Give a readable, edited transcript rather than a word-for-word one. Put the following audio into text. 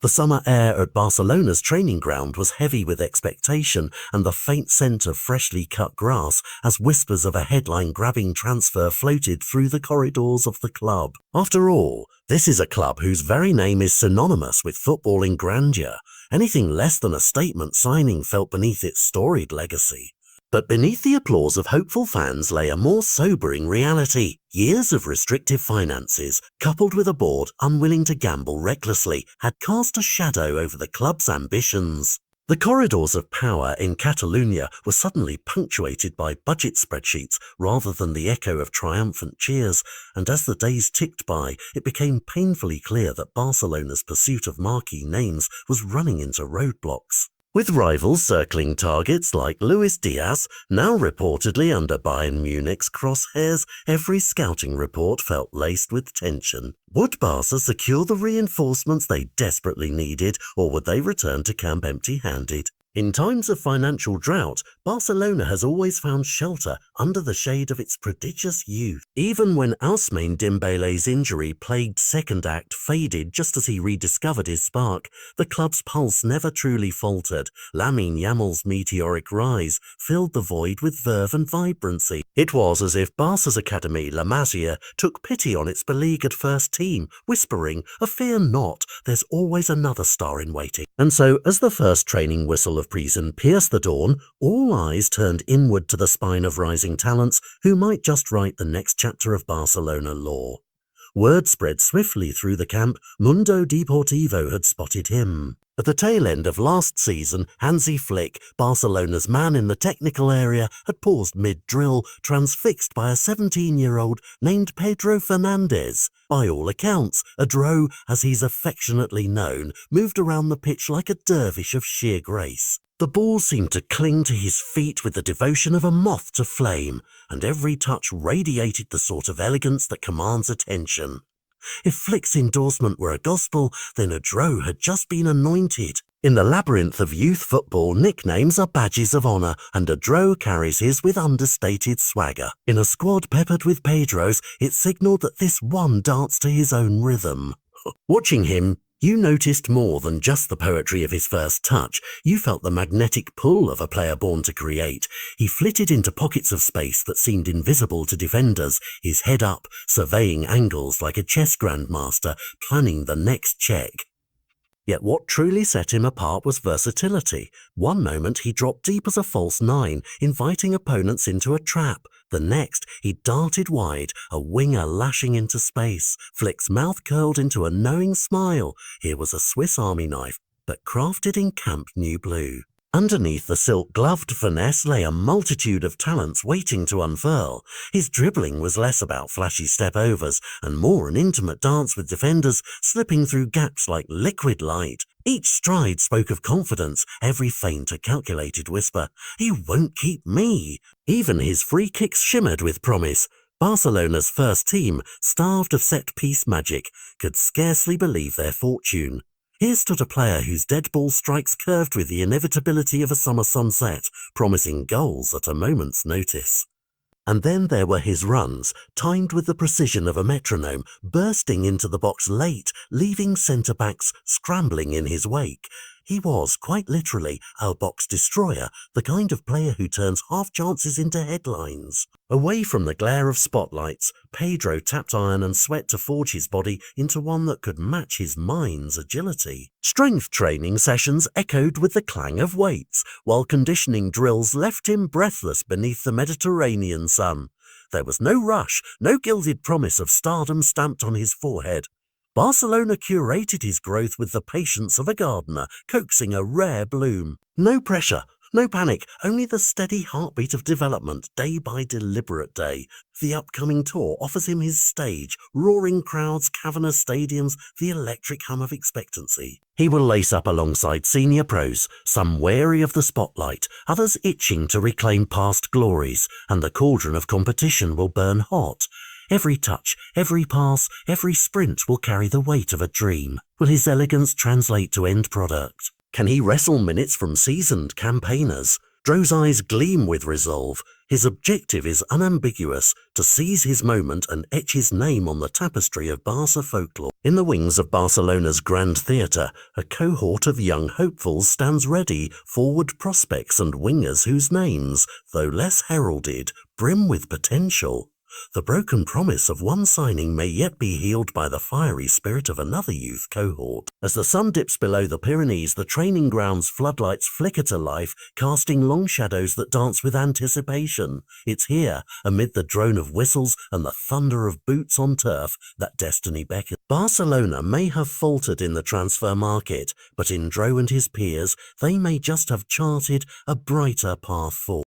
The summer air at Barcelona's training ground was heavy with expectation and the faint scent of freshly cut grass as whispers of a headline-grabbing transfer floated through the corridors of the club. After all, this is a club whose very name is synonymous with footballing grandeur. Anything less than a statement signing felt beneath its storied legacy. But beneath the applause of hopeful fans lay a more sobering reality. Years of restrictive finances, coupled with a board unwilling to gamble recklessly, had cast a shadow over the club's ambitions. The corridors of power in Catalonia were suddenly punctuated by budget spreadsheets rather than the echo of triumphant cheers, and as the days ticked by, it became painfully clear that Barcelona's pursuit of marquee names was running into roadblocks. With rivals circling targets like Luis Diaz, now reportedly under Bayern Munich's crosshairs, every scouting report felt laced with tension. Would Barca secure the reinforcements they desperately needed, or would they return to camp empty-handed? In times of financial drought, Barcelona has always found shelter under the shade of its prodigious youth. Even when Ousmane Dembele's injury plagued second act faded just as he rediscovered his spark, the club's pulse never truly faltered. Lamine Yamal's meteoric rise filled the void with verve and vibrancy. It was as if Barca's academy, La Masia, took pity on its beleaguered first team, whispering, "Fear not, there's always another star in waiting." And so, as the first training whistle of Prison pierced the dawn, all eyes turned inward to the spine of rising talents who might just write the next chapter of Barcelona lore. Word spread swiftly through the camp. Mundo Deportivo had spotted him. At the tail end of last season, Hansi Flick, Barcelona's man in the technical area, had paused mid-drill, transfixed by a 17-year-old named Pedro Fernandez. By all accounts, Adro, as he's affectionately known, moved around the pitch like a dervish of sheer grace. The ball seemed to cling to his feet with the devotion of a moth to flame, and every touch radiated the sort of elegance that commands attention. If Flick's endorsement were a gospel, then Adro had just been anointed. In the labyrinth of youth football, nicknames are badges of honour, and Adro carries his with understated swagger. In a squad peppered with Pedros, it signalled that this one danced to his own rhythm. Watching him, you noticed more than just the poetry of his first touch. You felt the magnetic pull of a player born to create. He flitted into pockets of space that seemed invisible to defenders, his head up, surveying angles like a chess grandmaster, planning the next check. Yet what truly set him apart was versatility. One moment he dropped deep as a false nine, inviting opponents into a trap. The next, he darted wide, a winger lashing into space. Flick's mouth curled into a knowing smile. Here was a Swiss Army knife, but crafted in Camp Nou blue. Underneath the silk-gloved finesse lay a multitude of talents waiting to unfurl. His dribbling was less about flashy step-overs and more an intimate dance with defenders, slipping through gaps like liquid light. Each stride spoke of confidence, every feint a calculated whisper, "You won't keep me." Even his free kicks shimmered with promise. Barcelona's first team, starved of set-piece magic, could scarcely believe their fortune. Here stood a player whose dead ball strikes curved with the inevitability of a summer sunset, promising goals at a moment's notice. And then there were his runs, timed with the precision of a metronome, bursting into the box late, leaving centre-backs scrambling in his wake. He was, quite literally, a box destroyer, the kind of player who turns half-chances into headlines. Away from the glare of spotlights, Pedro tapped iron and sweat to forge his body into one that could match his mind's agility. Strength training sessions echoed with the clang of weights, while conditioning drills left him breathless beneath the Mediterranean sun. There was no rush, no gilded promise of stardom stamped on his forehead. Barcelona curated his growth with the patience of a gardener, coaxing a rare bloom. No pressure, no panic, only the steady heartbeat of development, day by deliberate day. The upcoming tour offers him his stage, roaring crowds, cavernous stadiums, the electric hum of expectancy. He will lace up alongside senior pros, some wary of the spotlight, others itching to reclaim past glories, and the cauldron of competition will burn hot. Every touch, every pass, every sprint will carry the weight of a dream. Will his elegance translate to end product? Can he wrestle minutes from seasoned campaigners? Dro's eyes gleam with resolve. His objective is unambiguous, to seize his moment and etch his name on the tapestry of Barca folklore. In the wings of Barcelona's Grand Theatre, a cohort of young hopefuls stands ready, forward prospects and wingers whose names, though less heralded, brim with potential. The broken promise of one signing may yet be healed by the fiery spirit of another youth cohort. As the sun dips below the Pyrenees, the training ground's floodlights flicker to life, casting long shadows that dance with anticipation. It's here, amid the drone of whistles and the thunder of boots on turf, that destiny beckons. Barcelona may have faltered in the transfer market, but in Dro and his peers, they may just have charted a brighter path forward.